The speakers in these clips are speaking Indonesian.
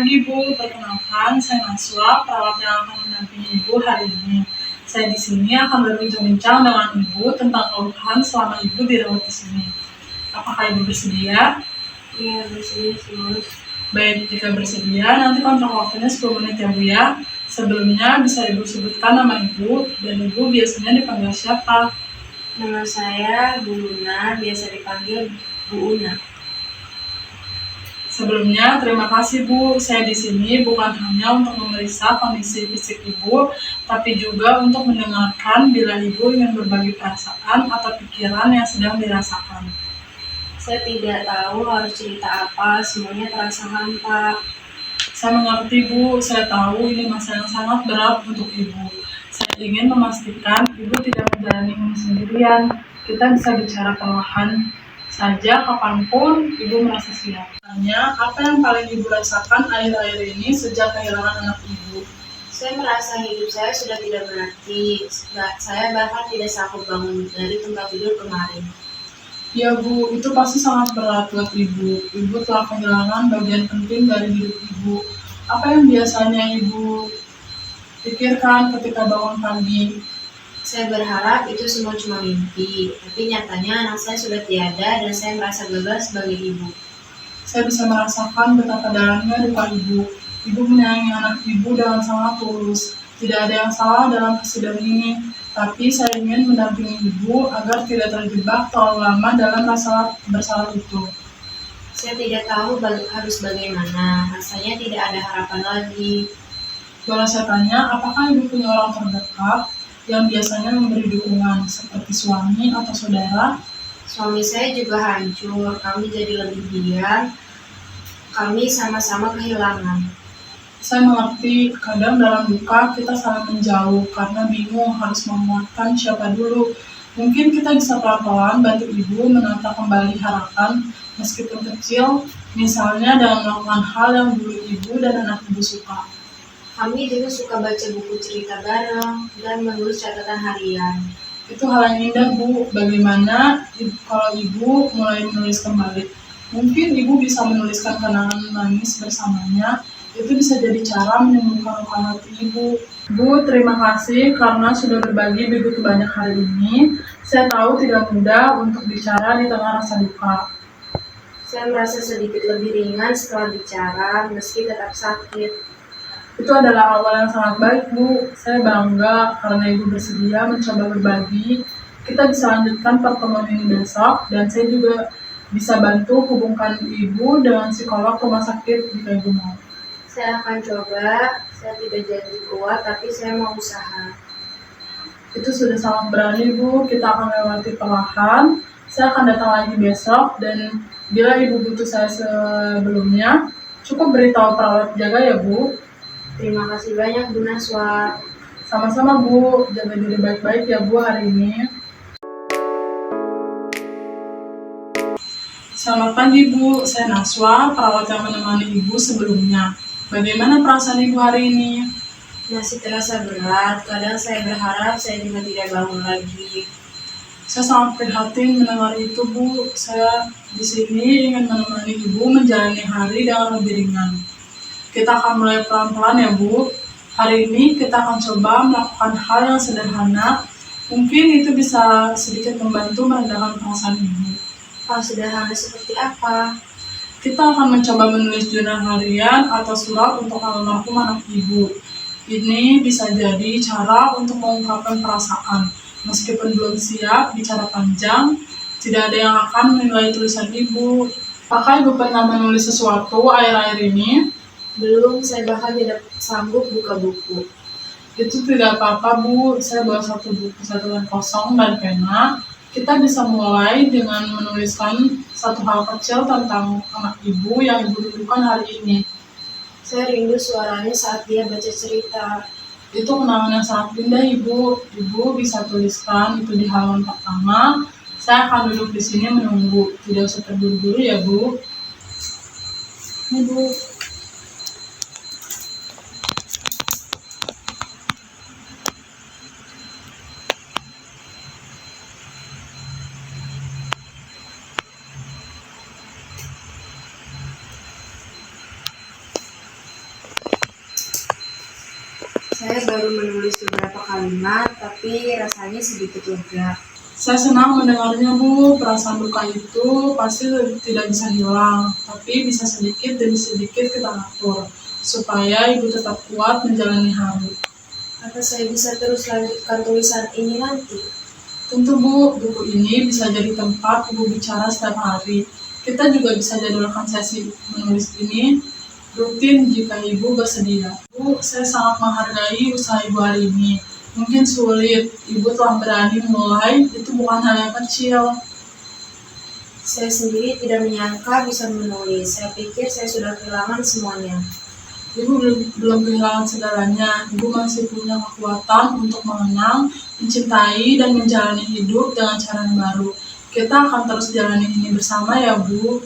pagi Bu, perkenalkan saya Naswa, perawat yang akan mendampingi Ibu hari ini. Saya di sini akan berbincang-bincang dengan Ibu tentang keluhan selama Ibu dirawat di sini. Apakah Ibu bersedia? Iya, bersedia sih, Mas. Baik, jika bersedia, nanti kontrak waktunya 10 menit ya Bu ya. Sebelumnya bisa Ibu sebutkan nama Ibu, dan Ibu biasanya dipanggil siapa? Nama saya Bu Luna, biasa dipanggil Bu Una. Sebelumnya, terima kasih Bu. Saya di sini bukan hanya untuk memeriksa kondisi fisik Ibu, tapi juga untuk mendengarkan bila Ibu ingin berbagi perasaan atau pikiran yang sedang dirasakan. Saya tidak tahu harus cerita apa, semuanya terasa hampa. Saya mengerti Bu, saya tahu ini masa yang sangat berat untuk Ibu. Saya ingin memastikan Ibu tidak menjalani ini sendirian. Kita bisa bicara perlahan saja kapanpun Ibu merasa siap. Tanya, apa yang paling Ibu rasakan akhir-akhir ini sejak kehilangan anak Ibu? Saya merasa hidup saya sudah tidak berarti. Saya bahkan tidak sanggup bangun dari tempat tidur kemarin. Ya Bu, itu pasti sangat berat buat Ibu. Ibu telah kehilangan bagian penting dari hidup Ibu. Apa yang biasanya Ibu pikirkan ketika bangun pagi? Saya berharap itu semua cuma mimpi, tapi nyatanya anak saya sudah tiada dan saya merasa gagal sebagai ibu. Saya bisa merasakan betapa dalamnya duka Ibu. Ibu menyayangi anak Ibu dengan sangat tulus. Tidak ada yang salah dalam kesedihan ini, tapi saya ingin mendampingi Ibu agar tidak terjebak terlalu lama dalam rasa bersalah itu. Saya tidak tahu harus bagaimana, rasanya tidak ada harapan lagi. Boleh saya tanya, apakah Ibu punya orang terdekat yang biasanya memberi dukungan, seperti suami atau saudara? Suami saya juga hancur, kami jadi lebih diam, kami sama-sama kehilangan. Saya mengerti, kadang dalam duka kita saling menjauh karena bingung harus menguatkan siapa dulu. Mungkin kita bisa pelan-pelan bantu Ibu menata kembali harapan meskipun kecil, misalnya dengan melakukan hal yang dulu Ibu dan anak Ibu suka. Kami dulu suka baca buku cerita bareng dan menulis catatan harian. Itu hal yang indah Bu, bagaimana kalau Ibu mulai menulis kembali? Mungkin Ibu bisa menuliskan kenangan menangis bersamanya, itu bisa jadi cara menyembuhkan luka hati Ibu. Bu, terima kasih karena sudah berbagi begitu banyak hari ini. Saya tahu tidak mudah untuk bicara di tengah rasa duka. Saya merasa sedikit lebih ringan setelah bicara, meski tetap sakit. Itu adalah awal yang sangat baik Bu. Saya bangga karena Ibu bersedia mencoba berbagi. Kita bisa lanjutkan pertemuan ini besok, dan saya juga bisa bantu hubungkan Ibu dengan psikolog rumah sakit jika Ibu mau. Saya akan coba, saya tidak janji kuat, tapi saya mau usaha. Itu sudah sangat berani Bu, kita akan lewati perlahan. Saya akan datang lagi besok, dan bila Ibu butuh saya sebelumnya, cukup beritahu perawat jaga ya Bu. Terima kasih banyak Bu Naswa. Sama-sama Bu, jaga diri baik-baik ya Bu hari ini. Selamat pagi Bu, saya Naswa, perawat yang menemani Ibu sebelumnya. Bagaimana perasaan Ibu hari ini? Masih terasa berat, kadang saya berharap saya juga tidak bangun lagi. Saya sangat prihatin mendengar itu Bu. Saya di sini ingin menemani Ibu menjalani hari dengan lebih ringan. Kita akan mulai pelan-pelan ya Bu. Hari ini kita akan coba melakukan hal yang sederhana. Mungkin itu bisa sedikit membantu merendahkan perasaan Ibu. Hal sederhana seperti apa? Kita akan mencoba menulis jurnal harian atau surat untuk almarhum anak Ibu. Ini bisa jadi cara untuk mengungkapkan perasaan. Meskipun belum siap bicara panjang, tidak ada yang akan menilai tulisan Ibu. Apakah Ibu pernah menulis sesuatu akhir-akhir ini? Belum, saya bahkan tidak sanggup buka buku. Itu tidak apa-apa Bu, saya bawa satu buku catatan kosong dan pena. Kita bisa mulai dengan menuliskan satu hal kecil tentang anak Ibu yang Ibu rindukan hari ini. Saya rindu suaranya saat dia baca cerita. Itu kenangan yang sangat indah Ibu. Ibu bisa tuliskan itu di halaman pertama. Saya akan duduk di sini menunggu. Tidak usah terburu-buru ya Bu. Ini Bu. Saya baru menulis beberapa kalimat, tapi rasanya sedikit lega. Saya senang mendengarnya, Bu. Perasaan duka itu pasti tidak bisa hilang, tapi bisa sedikit demi sedikit kita atur, supaya Ibu tetap kuat menjalani hari. Apa saya bisa terus lanjutkan tulisan ini nanti? Tentu, Bu, buku ini bisa jadi tempat Ibu bicara setiap hari. Kita juga bisa jadwalkan sesi menulis ini rutin jika Ibu bersedia. Bu, saya sangat menghargai usaha Ibu hari ini. Mungkin sulit, Ibu telah berani mulai, itu bukan hal yang kecil. Saya sendiri tidak menyangka bisa menulis. Saya pikir saya sudah kehilangan semuanya. Ibu belum kehilangan segalanya. Ibu masih punya kekuatan untuk mengenang, mencintai, dan menjalani hidup dengan cara yang baru. Kita akan terus jalani ini bersama ya, Bu.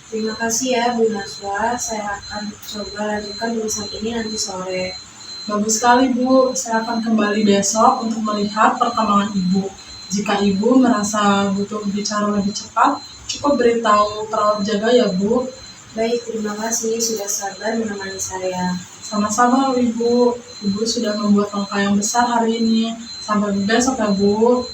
Terima kasih ya Bu Naswa, saya akan coba lanjutkan tulisan ini nanti sore. Bagus sekali, Bu. Saya akan kembali besok untuk melihat perkembangan Ibu. Jika Ibu merasa butuh bicara lebih cepat, cukup beritahu perawat jaga ya, Bu. Baik, terima kasih sudah sabar menemani saya. Sama-sama, Ibu. Ibu sudah membuat langkah yang besar hari ini. Sampai besok ya, Bu.